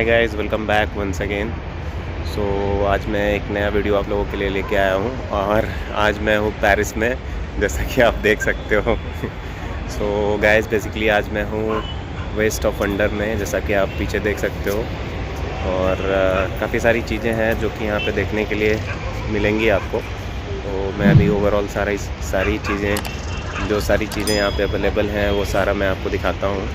हाय guys, welcome back once again. So आज मैं एक नया वीडियो आप लोगों के लिए लेके आया हूँ और आज मैं हूँ पेरिस में, जैसा कि आप देख सकते हो। सो गाइस, बेसिकली आज मैं हूँ वेस्ट ऑफ वंडर में, जैसा कि आप पीछे देख सकते हो। और काफ़ी सारी चीज़ें हैं जो कि यहाँ पे देखने के लिए मिलेंगी आपको। तो मैं अभी ओवरऑल सारी चीज़ें यहाँ पे अवेलेबल हैं वो सारा मैं आपको दिखाता हूँ।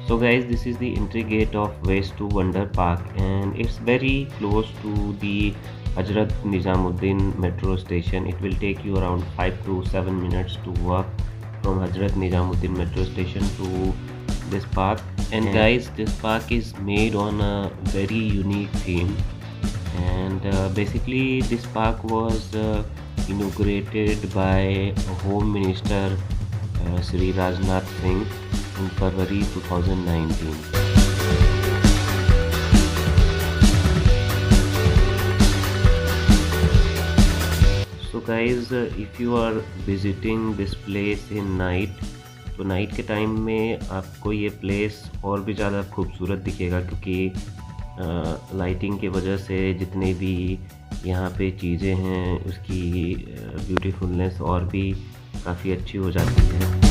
So guys, this is the entry gate of Waste to Wonder Park and it's very close to the Hazrat Nizamuddin metro station. It will take you around 5 to 7 minutes to walk from Hazrat Nizamuddin metro station to this park. And guys, this park is made on a very unique theme. And basically this park was inaugurated by Home Minister Sri Rajnath Singh in February 2019. So guys, if you are visiting this place in night, तो night के time में आपको ये place और भी ज़्यादा खूबसूरत दिखेगा, क्योंकि लाइटिंग की वजह से जितने भी यहाँ पे चीज़ें हैं उसकी ब्यूटीफुलनेस और भी काफ़ी अच्छी हो जाती है।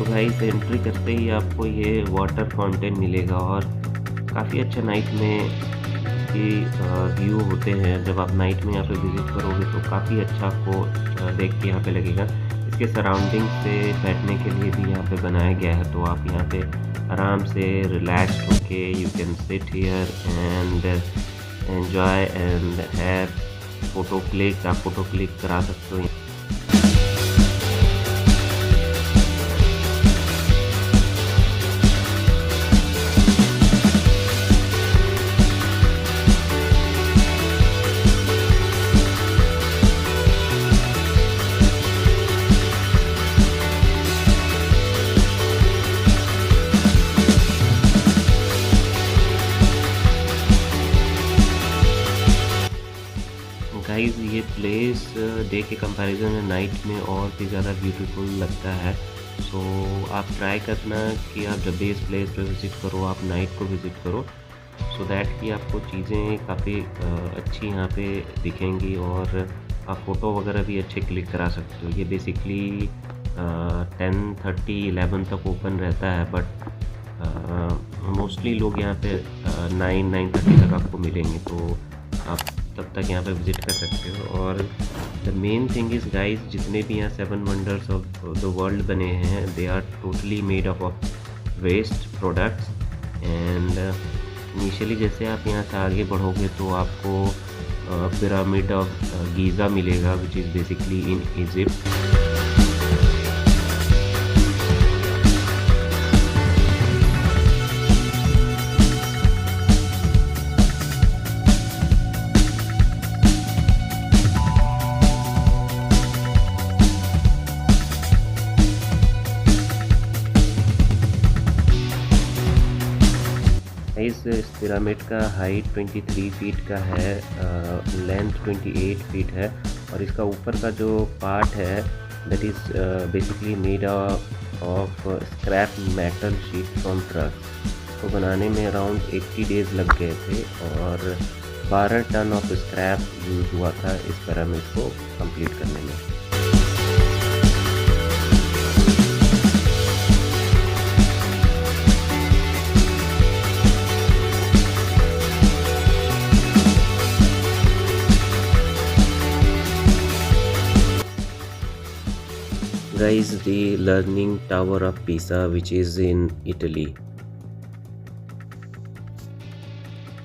गाइस, एंट्री करते ही आपको ये वाटर फाउंटेन मिलेगा और काफ़ी अच्छा नाइट में की व्यू होते हैं। जब आप नाइट में यहाँ पे विज़िट करोगे तो काफ़ी अच्छा आपको देख के यहाँ पे लगेगा। इसके सराउंडिंग से बैठने के लिए भी यहाँ पे बनाया गया है, तो आप यहाँ पे आराम से रिलैक्स होके you can sit here and enjoy and have photo click. आप फ़ोटो क्लिक करा सकते हो। गाइस, ये प्लेस डे के कंपैरिजन में नाइट में और भी ज़्यादा ब्यूटीफुल लगता है। सो आप ट्राई करना कि आप जब भी इस प्लेस पे विज़िट करो आप नाइट को विज़िट करो, सो दैट कि आपको चीज़ें काफ़ी अच्छी यहाँ पे दिखेंगी और आप फ़ोटो वगैरह भी अच्छे क्लिक करा सकते हो। ये बेसिकली 10:30-11 तक ओपन रहता है, बट मोस्टली लोग यहाँ पे 9-9:30 तक आपको मिलेंगे, तो आप तब तक यहाँ पे विज़िट कर सकते हो। और the main thing is guys, जितने भी यहाँ 7 वंडर्स ऑफ द वर्ल्ड बने हैं, they are totally made of waste products. And initially जैसे आप यहाँ से आगे बढ़ोगे तो आपको पिरामिड ऑफ गीज़ा मिलेगा, which is basically in Egypt. इस पिरामिड का हाइट 23 फीट का है, लेंथ 28 फीट है और इसका ऊपर का जो पार्ट है that is basically made of scrap metal sheet from trucks. तो बनाने में अराउंड 80 डेज़ लग गए थे और 12 टन ऑफ स्क्रैप यूज़ हुआ था इस पिरामिड को कंप्लीट करने में। guys, the Leaning Tower of Pisa, which is in Italy.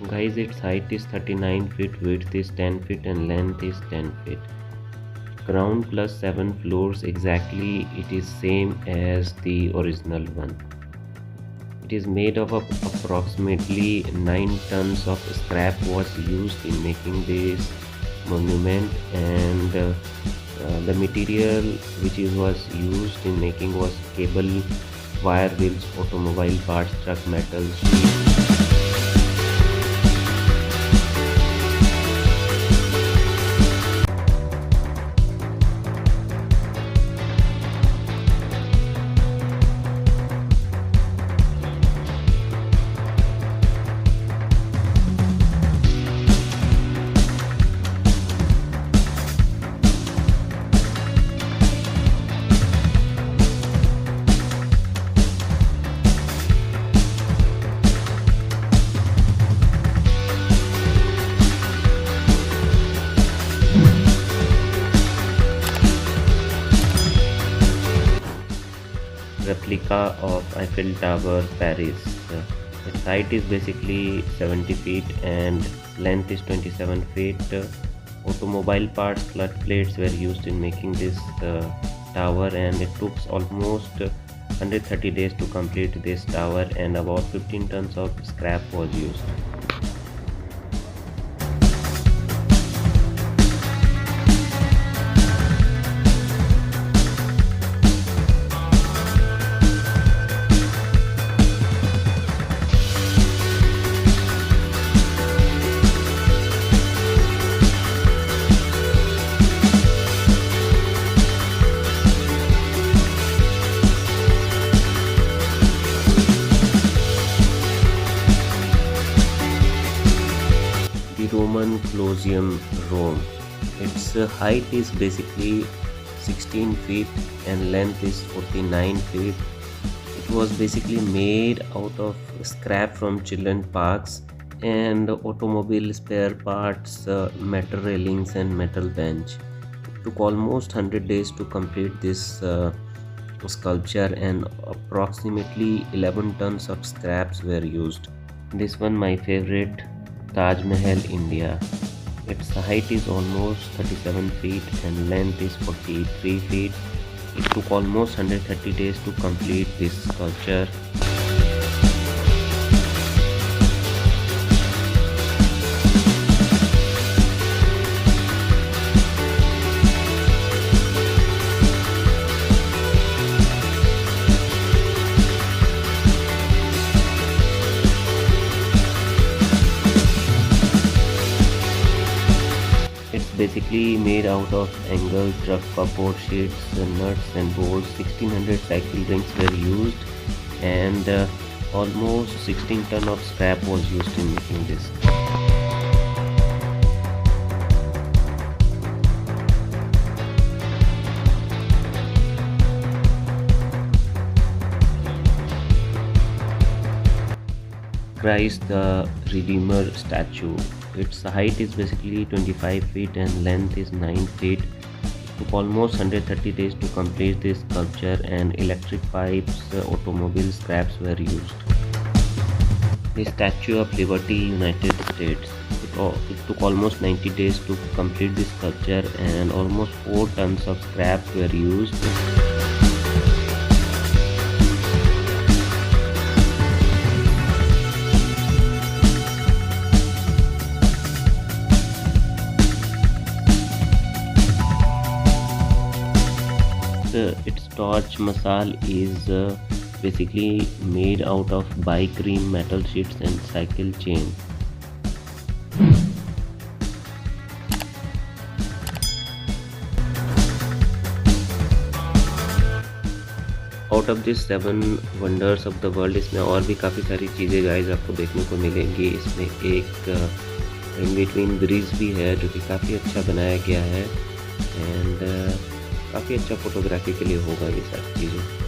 Guys, its height is 39 feet, width is 10 feet and length is 10 feet. Ground plus 7 floors exactly, it is same as the original one. It is made of approximately 9 tons of scrap was used in making this monument, and the material which was used in making was cable, wire wheels, automobile parts, truck metal, sheet. Replica of Eiffel Tower, Paris. Its height is basically 70 feet and length is 27 feet. Automobile parts, flood plates were used in making this tower, and it took almost 130 days to complete this tower, and about 15 tons of scrap was used. Roman Colosseum, Rome. Its height is basically 16 feet and length is 49 feet. It was basically made out of scrap from children parks and automobile spare parts, metal railings and metal bench. It took almost 100 days to complete this sculpture, and approximately 11 tons of scraps were used. This one my favorite, Taj Mahal, India. Its height is almost 37 feet and length is 43 feet. It took almost 130 days to complete this sculpture. Basically made out of angled truck support sheets, nuts and bolts. 1600 cycle rings were used, and almost 16 ton of scrap was used in making this. Christ the Redeemer statue. Its height is basically 25 feet and length is 9 feet. It took almost 130 days to complete this sculpture, and electric pipes, automobile scraps were used. The Statue of Liberty, United States. It took almost 90 days to complete this sculpture, and almost 4 tons of scraps were used. Its Taj Mahal is basically made out of bike rim, metal sheets and cycle chain. Out of this 7 wonders of the world, इसमें और भी काफ़ी सारी चीज़ें guys आपको देखने को मिलेंगी। इसमें एक इन बिटवीन ब्रिज भी है जो कि काफ़ी अच्छा बनाया गया है, एंड काफ़ी अच्छा फोटोग्राफी के लिए होगा ये सारी चीज़ें।